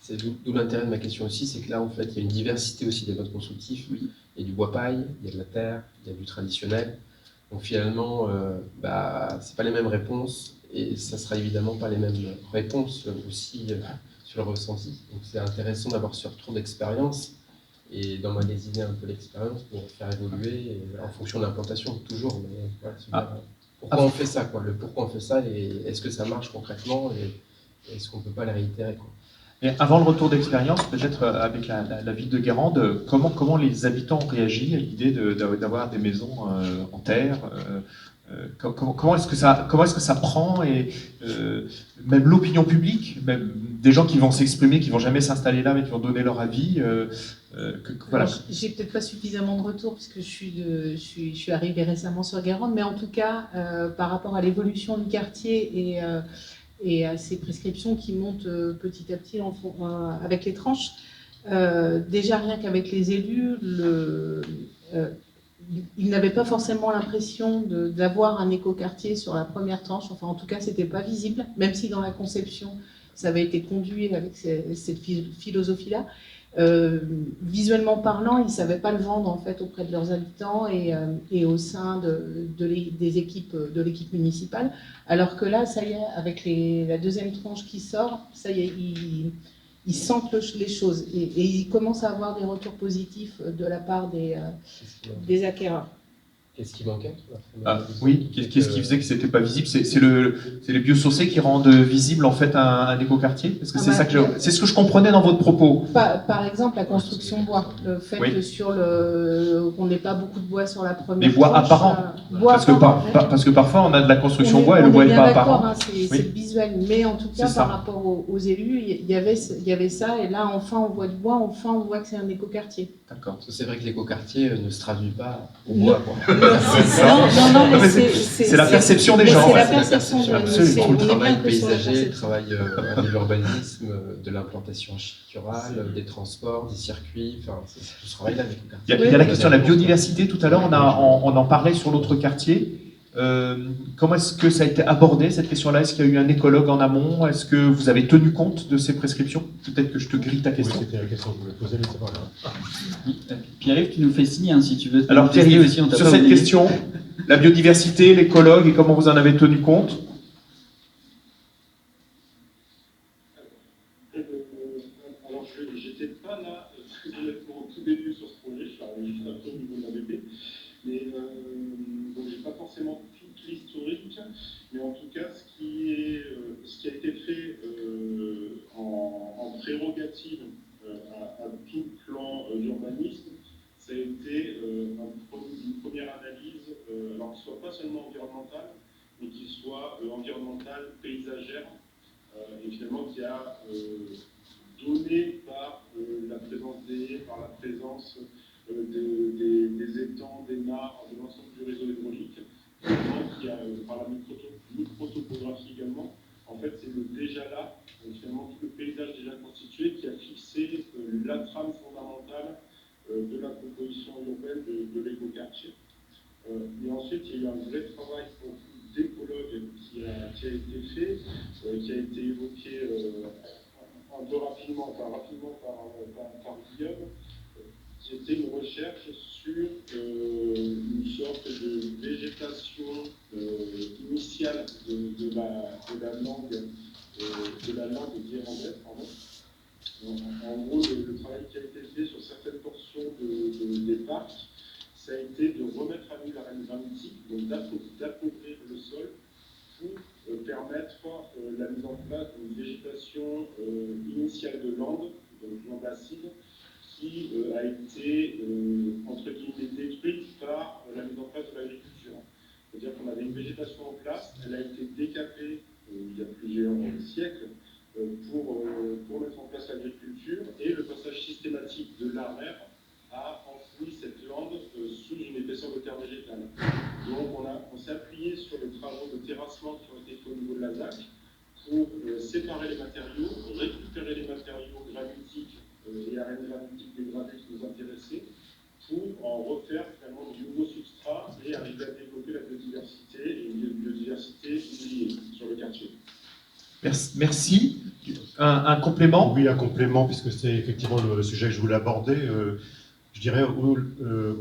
C'est d'où l'intérêt de ma question aussi, c'est que là, en fait, il y a une diversité aussi des modes constructifs. Oui. Il y a du bois paille, il y a de la terre, il y a du traditionnel. Donc finalement, c'est pas les mêmes réponses et ça sera évidemment pas les mêmes réponses aussi sur le ressenti. Donc c'est intéressant d'avoir ce retour d'expérience et d'emmagasiner un peu l'expérience pour faire évoluer en fonction de l'implantation, toujours. Mais voilà, pourquoi on fait ça, quoi, le pourquoi on fait ça et est-ce que ça marche concrètement et est-ce qu'on peut pas les réitérer, quoi. Et avant le retour d'expérience, peut-être avec la ville de Guérande, comment les habitants ont réagi à l'idée d'avoir des maisons en terre? Comment est-ce que ça prend et même l'opinion publique, même des gens qui vont s'exprimer, qui vont jamais s'installer là, mais qui vont donner leur avis. Voilà. J'ai peut-être pas suffisamment de retours puisque je suis arrivée récemment sur Guérande, mais en tout cas, par rapport à l'évolution du quartier et à ces prescriptions qui montent petit à petit avec les tranches, déjà rien qu'avec les élus, ils n'avaient pas forcément l'impression d'avoir un écoquartier sur la première tranche. Enfin, en tout cas, c'était pas visible, même si dans la conception, ça avait été conduit avec cette philosophie-là. Visuellement parlant, ils ne savaient pas le vendre en fait auprès de leurs habitants et au sein des équipes de l'équipe municipale. Alors que là, ça y est, avec la deuxième tranche qui sort, ça y est, ils sentent les choses et ils commencent à avoir des retours positifs de la part des acquéreurs. Qu'est-ce qui manquait? Oui, qu'est-ce qui faisait que c'était pas visible? C'est les biosourcés qui rendent visible en fait un écoquartier? Parce que c'est ce que je comprenais dans votre propos. Par exemple, la construction bois, le fait qu'on n'ait pas beaucoup de bois sur la première. Mais bois apparent. Parce que parfois on a de la construction bois et le bois n'est pas apparent. C'est le biseau visuel, mais en tout cas, C'est ça. par rapport aux élus, il y avait ça, et là, enfin, on voit du bois, enfin, on voit que c'est un écoquartier. D'accord. Parce que c'est vrai que l'écoquartier ne se traduit pas au Non. bois, quoi. Non, mais C'est la perception des mais gens. C'est ouais. la perception de Absolument. on Le est travail bien que sur la paysager, le perception. travail de l'urbanisme, de l'implantation architecturale, des transports, des circuits, enfin, c'est tout ce travail-là avec le Il y a, quartier. il y a la question de la biodiversité. Tout à l'heure, on en parlait sur l'autre quartier. Comment est-ce que ça a été abordé, cette question-là? Est-ce qu'il y a eu un écologue en amont? Est-ce que vous avez tenu compte de ces prescriptions? Peut-être que je te grille ta Oui, question. c'était la question que je voulais poser, mais c'est pas grave. Pierre-Yves, tu nous fais signe hein, si tu veux. te Alors manifester Thierry, aussi, on t'a sur pas cette oublié. question, la biodiversité, l'écologue et comment vous en avez tenu compte? Alors, j'étais pas là, très honnêtement, au tout début sur ce projet, je suis arrivé juste après au niveau de l'AVP, mais donc j'ai pas forcément toute l'historique, mais en tout cas, ce qui a été fait en prérogative à tout plan d'urbanisme, ça a été une première analyse, alors qui soit pas seulement environnementale, mais qui soit environnementale, paysagère, et finalement qui a donné par la présence des haies, par la présence des étangs, des mares, de l'ensemble du réseau hydraulique, finalement, qui a, par la microtopographie également, en fait c'est le déjà là, finalement tout le paysage déjà constitué qui a fixé la trame fondamentale de la composition urbaine de l'écoquartier. Et ensuite il y a eu un vrai travail d'écologue qui a été fait, qui a été évoqué un peu rapidement par Guillaume, qui était une recherche sur une sorte de végétation initiale de la langue guérandaise. En gros, le travail qui a été fait sur certaines portions des parcs, ça a été de remettre à nu l'arène granitique, donc d'appauvrir le sol pour permettre la mise en place d'une végétation initiale de lande, donc lande acide, qui a été, entre guillemets, détruite par la mise en place de l'agriculture. C'est-à-dire qu'on avait une végétation en place, elle a été décapée il y a plusieurs siècles pour mettre en place l'agriculture, et le passage systématique de l'ARER a enfoui cette lande sous une épaisseur de terre végétale. Donc on s'est appuyé sur les travaux de terrassement qui ont été faits au niveau de la ZAC pour séparer les matériaux, récupérer les matériaux granitiques et arènes granitiques des granits qui nous intéressaient, pour en refaire finalement de nouveaux substrats et arriver à développer la biodiversité et une biodiversité liée sur le quartier. Merci. Un complément? Oui, un complément, puisque c'est effectivement le sujet que je voulais aborder. Je dirais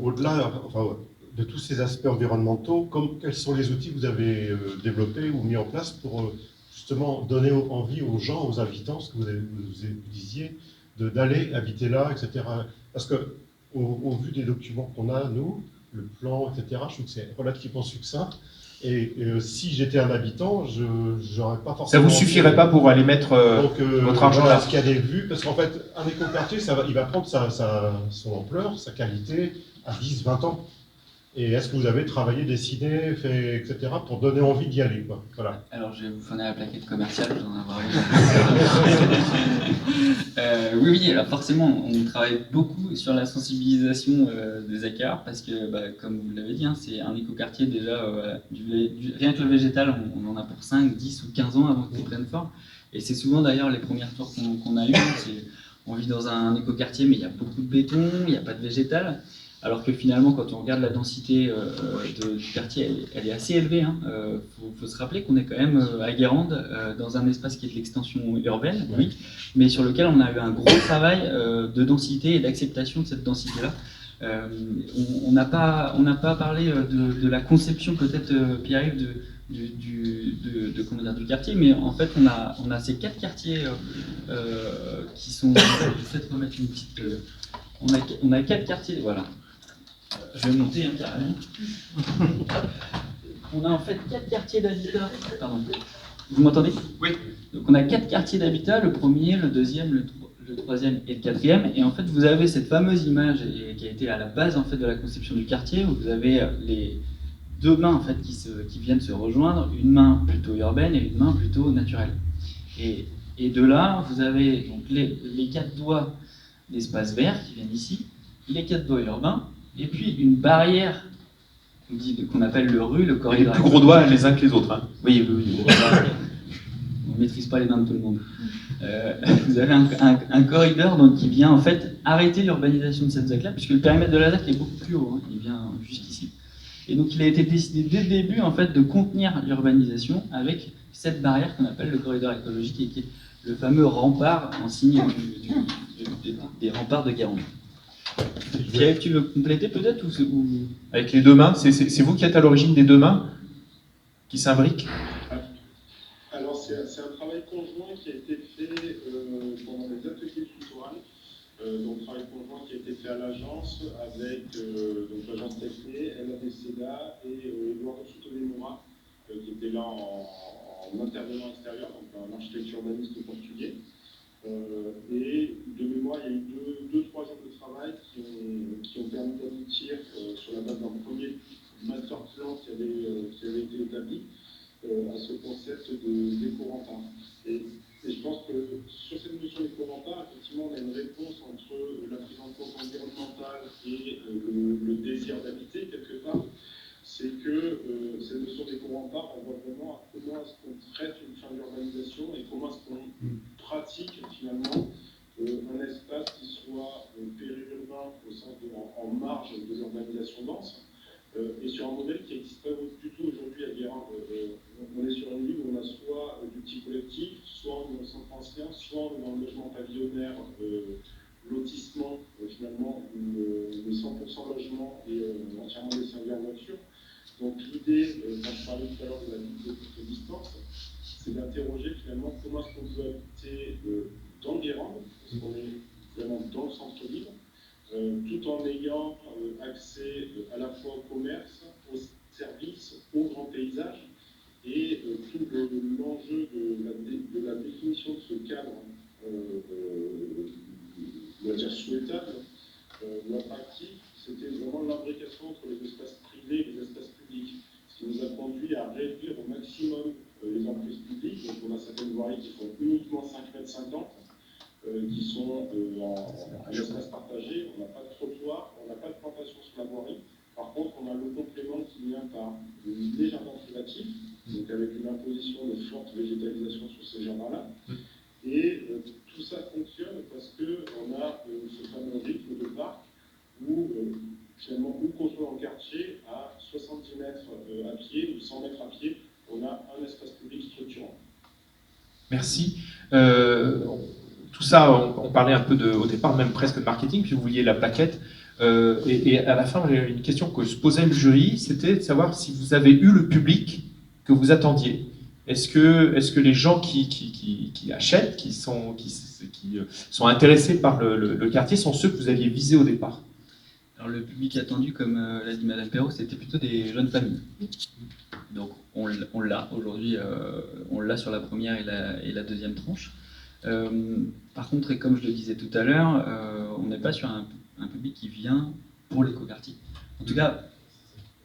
au-delà de tous ces aspects environnementaux, quels sont les outils que vous avez développés ou mis en place pour justement donner envie aux gens, aux habitants, ce que vous disiez, d'aller habiter là, etc. Parce que au vu des documents qu'on a, nous, le plan, etc., je trouve que c'est relativement succinct. Et si j'étais un habitant, je n'aurais pas forcément... Ça vous suffirait pas pour aller mettre votre argent voilà, là? ce qu'il y a des vues, parce qu'en fait, un écoquartier, il va prendre son ampleur, sa qualité à 10, 20 ans. Et est-ce que vous avez travaillé, dessiné, fait, etc., pour donner envie d'y aller, quoi. Voilà. Alors, je vais vous fournir la plaquette commerciale, j'en ai avoir eu. Oui, alors forcément, on travaille beaucoup sur la sensibilisation des écarts, parce que, comme vous l'avez dit, hein, c'est un écoquartier déjà, rien que le végétal, on en a pour 5, 10 ou 15 ans avant qu'il prenne forme. Et c'est souvent d'ailleurs les premières tours qu'on a eues, on vit dans un écoquartier, mais il y a beaucoup de béton, il n'y a pas de végétal. Alors que finalement, quand on regarde la densité du quartier, elle est assez élevée. Faut se rappeler qu'on est quand même à Guérande, dans un espace qui est de l'extension urbaine, oui, mais sur lequel on a eu un gros travail de densité et d'acceptation de cette densité-là. On n'a pas parlé de la conception peut-être, Pierre-Yves, du quartier, mais en fait on a ces 4 quartiers qui sont... Je vais peut-être remettre une petite... on a 4 quartiers, voilà. Je vais monter carrément. On a en fait 4 quartiers d'habitat. Pardon. Vous m'entendez? Oui. Donc on a 4 quartiers d'habitat, le premier, le deuxième, le troisième et le quatrième. Et en fait, vous avez cette fameuse image qui a été à la base en fait de la conception du quartier, où vous avez deux mains en fait, qui viennent se rejoindre, une main plutôt urbaine et une main plutôt naturelle. Et de là, vous avez donc les 4 doigts d'espace vert qui viennent ici, les 4 doigts urbains, et puis une barrière qu'on appelle le RU, le Et les corridor. plus gros doigts les uns que les autres. Hein. Oui, oui, oui. On ne maîtrise pas les mains de tout le monde. Vous avez un corridor donc, qui vient en fait arrêter l'urbanisation de cette ZAC-là, puisque le périmètre de la ZAC est beaucoup plus haut, hein, il vient jusqu'ici. Et donc il a été décidé dès le début en fait, de contenir l'urbanisation avec cette barrière qu'on appelle le corridor écologique, et qui est le fameux rempart en signe des remparts de Guérande. Pierre, tu veux compléter peut-être ou... Avec les deux mains, c'est vous qui êtes à l'origine des deux mains qui s'imbriquent? Alors c'est un travail conjoint qui a été fait pendant les ateliers de tutorat. Donc travail conjoint qui a été fait à l'agence avec donc l'agence Techné, LADCDA et Eduardo Souto-Moura qui était là en intervenant extérieur, donc un architecte urbaniste portugais. Et de mémoire, il y a eu 2-3 jours de travail qui ont permis d'aboutir sur la base d'un premier master plan qui avait été établi à ce concept d'éco-rempart. Et je pense que sur cette notion d'éco-rempart, effectivement, on a une réponse entre la prise en compte environnementale et le désir d'habiter, quelque part. C'est que cette notion d'éco-rempart, on voit vraiment à comment est-ce qu'on traite une fin d'urbanisation et comment est-ce qu'on pratique finalement un espace qui soit périurbain au sens en marge de l'urbanisation dense. Et sur un modèle qui n'existe pas du tout aujourd'hui à Guérande. On est sur une ville où on a soit du petit collectif, soit on est au centre ancien, soit on est dans le logement pavillonnaire, lotissement finalement, où le 100% logement est entièrement desservi en voiture. Donc l'idée, quand je parlais tout à l'heure de la ville de courte distance, c'est d'interroger finalement comment est-ce qu'on peut habiter dans Guérande, parce qu'on est vraiment dans le centre-ville, tout en ayant accès à la fois au commerce, aux services, aux grands paysages, et tout l'enjeu de la définition de ce cadre, on va dire souhaitable, ou attractif, c'était vraiment l'imbrication entre les espaces privés et les espaces publics, ce qui nous a conduit à réduire au maximum les emprises publiques. Donc on a certaines voiries qui font uniquement 5,50 m, qui sont en espace partagé, on n'a pas de trottoir, on n'a pas de plantation sur la voirie. Par contre, on a le complément qui vient par des jardins privatifs, donc avec une imposition de forte végétalisation sur ces jardins-là. Et tout ça fonctionne parce qu'on a ce fameux rythme de parc où, finalement, où qu'on soit en quartier, à 70 mètres à pied ou 100 mètres à pied, on a un espace public structurant. Merci. Tout ça, on parlait un peu au départ, même presque de marketing, puis vous vouliez la plaquette. Et à la fin, j'ai une question que se posait le jury, c'était de savoir si vous avez eu le public que vous attendiez. Est-ce que les gens qui achètent, qui sont intéressés par le quartier, sont ceux que vous aviez visés au départ? Alors le public attendu, comme l'a dit Madame Perrault, c'était plutôt des jeunes familles. Donc on l'a aujourd'hui, on l'a sur la première et la deuxième tranche. Par contre, et comme je le disais tout à l'heure, on n'est pas sur un public qui vient pour l'écoquartier. En tout cas,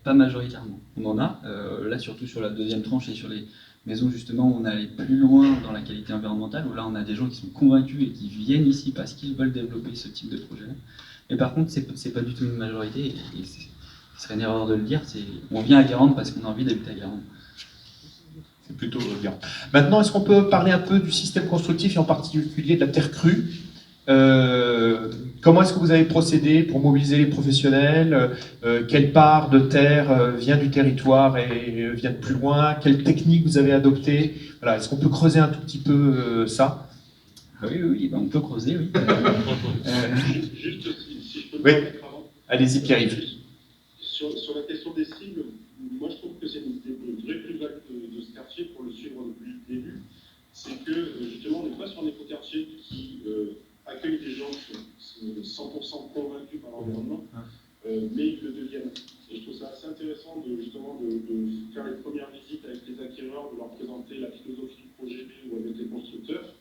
pas majoritairement. On en a, là surtout sur la deuxième tranche et sur les maisons justement où on est allé plus loin dans la qualité environnementale, où là on a des gens qui sont convaincus et qui viennent ici parce qu'ils veulent développer ce type de projet-là. Mais par contre, c'est pas du tout une majorité, et ce serait une erreur de le dire, on vient à Guérande parce qu'on a envie d'habiter à Guérande. C'est plutôt bien. Maintenant, est-ce qu'on peut parler un peu du système constructif et en particulier de la terre crue? Comment est-ce que vous avez procédé pour mobiliser les professionnels? Quelle part de terre vient du territoire et vient de plus loin? Quelle technique vous avez adoptée? Voilà, est-ce qu'on peut creuser un tout petit peu ça? Oui, ben on peut creuser, oui. Juste si je peux me Oui. permettre avant. Allez-y, Pierre-Yves. Sur la question des cibles, moi je trouve que c'est une vraie plus-value de ce quartier pour le suivre depuis le début. C'est que justement on n'est pas sur un écoquartier qui accueille des gens qui sont 100% convaincus par l'environnement, mais qui le deviennent. Et je trouve ça assez intéressant de faire les premières visites avec les acquéreurs, de leur présenter la philosophie du projet ou avec les constructeurs.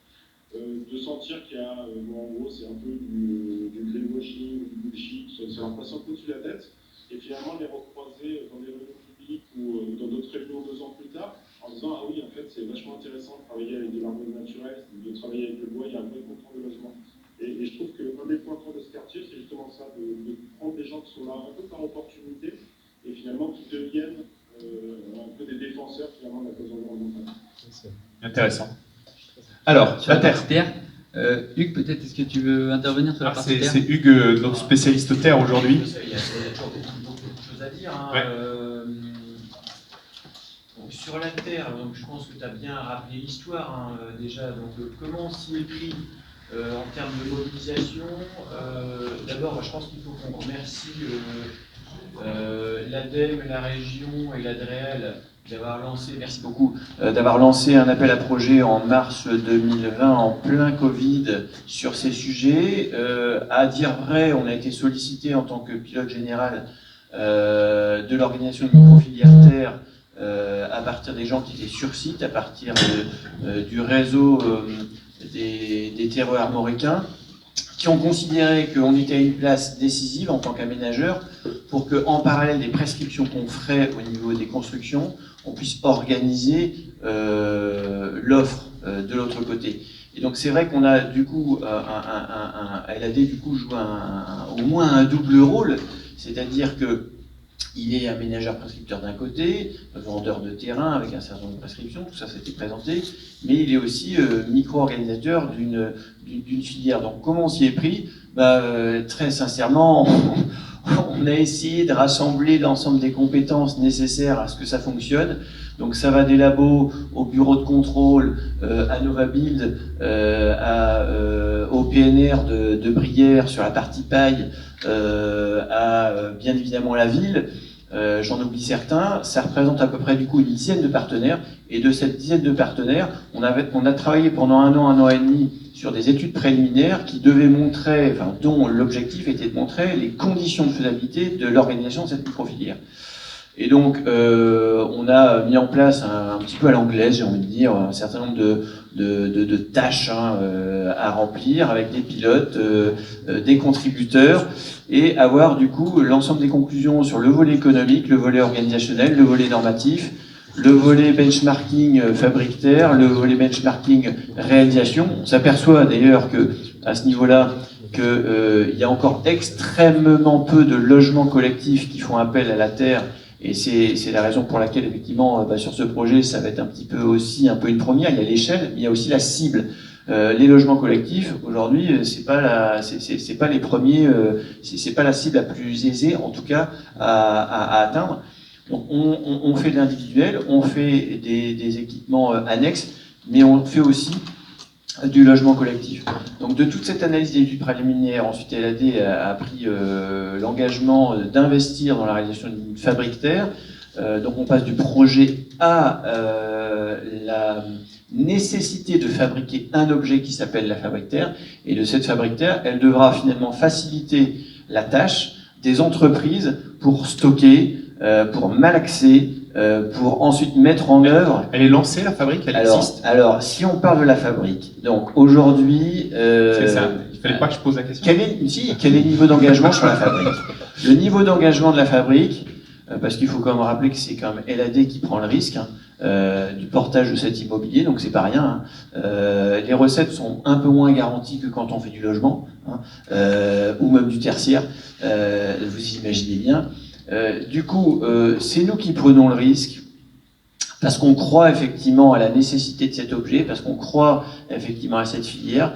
De sentir qu'il y a, en gros, c'est un peu du greenwashing, du bullshit, ça leur passe un peu au-dessus de la tête, et finalement les recroiser dans des réunions publiques public ou dans d'autres réunions 2 ans plus tard, en disant ah oui, en fait, c'est vachement intéressant de travailler avec de l'armée naturelle, de travailler avec le bois, il y a un vrai contrôle de logement. Et je trouve qu'un des points forts de ce quartier, c'est justement ça, de prendre des gens qui sont là un peu par opportunité et finalement qui deviennent un peu des défenseurs finalement de la cause environnementale. Intéressant. Alors, Sur la la terre. partie terre, Hugues, peut-être, est-ce que tu veux intervenir sur la partie terre? C'est Hugues, notre spécialiste terre aujourd'hui. Il y a toujours beaucoup de choses à dire. Hein. Ouais. Donc, sur la Terre, donc, je pense que tu as bien rappelé l'histoire hein, déjà. Donc, comment on s'y est pris en termes de mobilisation. D'abord, moi, je pense qu'il faut qu'on remercie l'ADEME, la région et l'ADREAL d'avoir lancé, merci beaucoup, D'avoir lancé un appel à projet en mars 2020 en plein Covid sur ces sujets. À dire vrai, on a été sollicité en tant que pilote général de l'organisation de microfilière terre à partir des gens qui étaient sur site, à partir du réseau des terreux armoricains, qui ont considéré qu'on était à une place décisive en tant qu'aménageur pour qu'en parallèle des prescriptions qu'on ferait au niveau des constructions, on puisse organiser l'offre de l'autre côté. Et donc c'est vrai qu'on a du coup, LAD du coup joue au moins un double rôle, c'est-à-dire que il est aménageur prescripteur d'un côté, vendeur de terrain avec un certain nombre de prescriptions, tout ça s'était présenté, mais il est aussi micro-organisateur d'une filière. Donc comment on s'y est pris? Très sincèrement, on a essayé de rassembler l'ensemble des compétences nécessaires à ce que ça fonctionne. Donc ça va des labos au bureau de contrôle, à Novabuild, au PNR de Brière sur la partie paille, à bien évidemment la ville. J'en oublie certains. Ça représente à peu près du coup une dizaine de partenaires. Et de cette dizaine de partenaires, on a travaillé pendant un an et demi sur des études préliminaires qui devaient montrer, enfin, dont l'objectif était de montrer les conditions de faisabilité de l'organisation de cette microfilière. Et donc, on a mis en place un petit peu à l'anglaise, j'ai envie de dire, un certain nombre de tâches à remplir avec des pilotes, des contributeurs, et avoir du coup l'ensemble des conclusions sur le volet économique, le volet organisationnel, le volet normatif, le volet benchmarking fabrique terre, le volet benchmarking réalisation. On s'aperçoit d'ailleurs que à ce niveau-là, qu'il y a encore extrêmement peu de logements collectifs qui font appel à la terre. Et c'est la raison pour laquelle, effectivement, sur ce projet, ça va être un petit peu aussi un peu une première. Il y a l'échelle, mais il y a aussi la cible. Les logements collectifs, aujourd'hui, c'est pas les premiers, c'est pas la cible la plus aisée, en tout cas, à atteindre. Donc, on fait de l'individuel, on fait des équipements annexes, mais on fait aussi du logement collectif. Donc de toute cette analyse des études préliminaires, ensuite LAD a pris l'engagement d'investir dans la réalisation d'une fabrique terre. Donc on passe du projet à la nécessité de fabriquer un objet qui s'appelle la fabrique terre. Et de cette fabrique terre, elle devra finalement faciliter la tâche des entreprises pour stocker, pour malaxer, pour ensuite mettre en œuvre. Elle est lancée, la fabrique, elle existe. Alors, si on parle de la fabrique, donc aujourd'hui... C'est ça, il fallait pas que je pose la question. Quel est le niveau d'engagement sur la fabrique? Le niveau d'engagement de la fabrique, parce qu'il faut quand même rappeler que c'est quand même LAD qui prend le risque du portage de cet immobilier, donc c'est pas rien. Les recettes sont un peu moins garanties que quand on fait du logement, ou même du tertiaire, vous imaginez bien. Du coup, c'est nous qui prenons le risque parce qu'on croit effectivement à la nécessité de cet objet, parce qu'on croit effectivement à cette filière,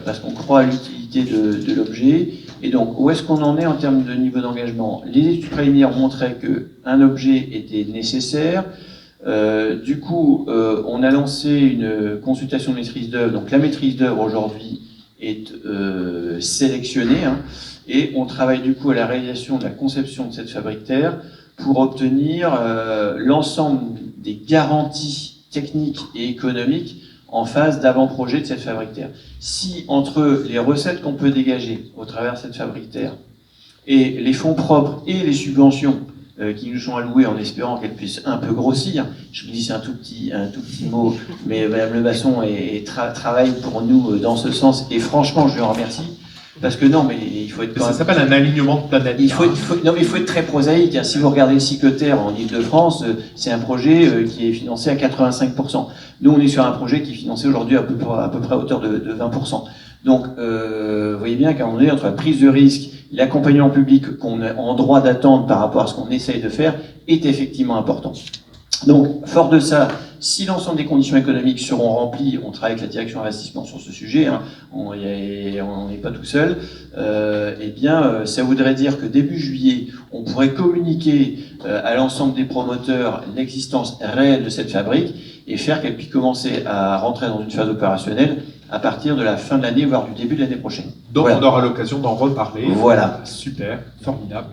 parce qu'on croit à l'utilité de l'objet. Et donc, où est-ce qu'on en est en termes de niveau d'engagement? Les études préliminaires montraient qu'un objet était nécessaire. Du coup, on a lancé une consultation de maîtrise d'œuvre. Donc, la maîtrise d'œuvre aujourd'hui est sélectionnée. Et on travaille du coup à la réalisation de la conception de cette fabrique terre pour obtenir l'ensemble des garanties techniques et économiques en phase d'avant-projet de cette fabrique terre. Si entre les recettes qu'on peut dégager au travers de cette fabrique terre et les fonds propres et les subventions qui nous sont allouées en espérant qu'elles puissent un peu grossir, je vous dis c'est un tout petit mot, mais Madame Lebasson travaille pour nous dans ce sens et franchement je lui en remercie. Parce que non, mais il faut être quand Ça même... s'appelle un alignement de planète. Non, mais il faut être très prosaïque, hein. Si vous regardez le cycle Terre en Ile-de-France, c'est un projet qui est financé à 85%. Nous, on est sur un projet qui est financé aujourd'hui à peu près à hauteur de 20%. Donc, vous voyez bien qu'à un moment donné, entre la prise de risque, l'accompagnement public qu'on est en droit d'attendre par rapport à ce qu'on essaye de faire, est effectivement important. Donc, fort de ça, si l'ensemble des conditions économiques seront remplies, on travaille avec la direction investissement sur ce sujet, hein, on n'est pas tout seul, eh bien, ça voudrait dire que début juillet, on pourrait communiquer à l'ensemble des promoteurs l'existence réelle de cette fabrique et faire qu'elle puisse commencer à rentrer dans une phase opérationnelle à partir de la fin de l'année, voire du début de l'année prochaine. Donc voilà. On aura l'occasion d'en reparler. Voilà. Super, formidable.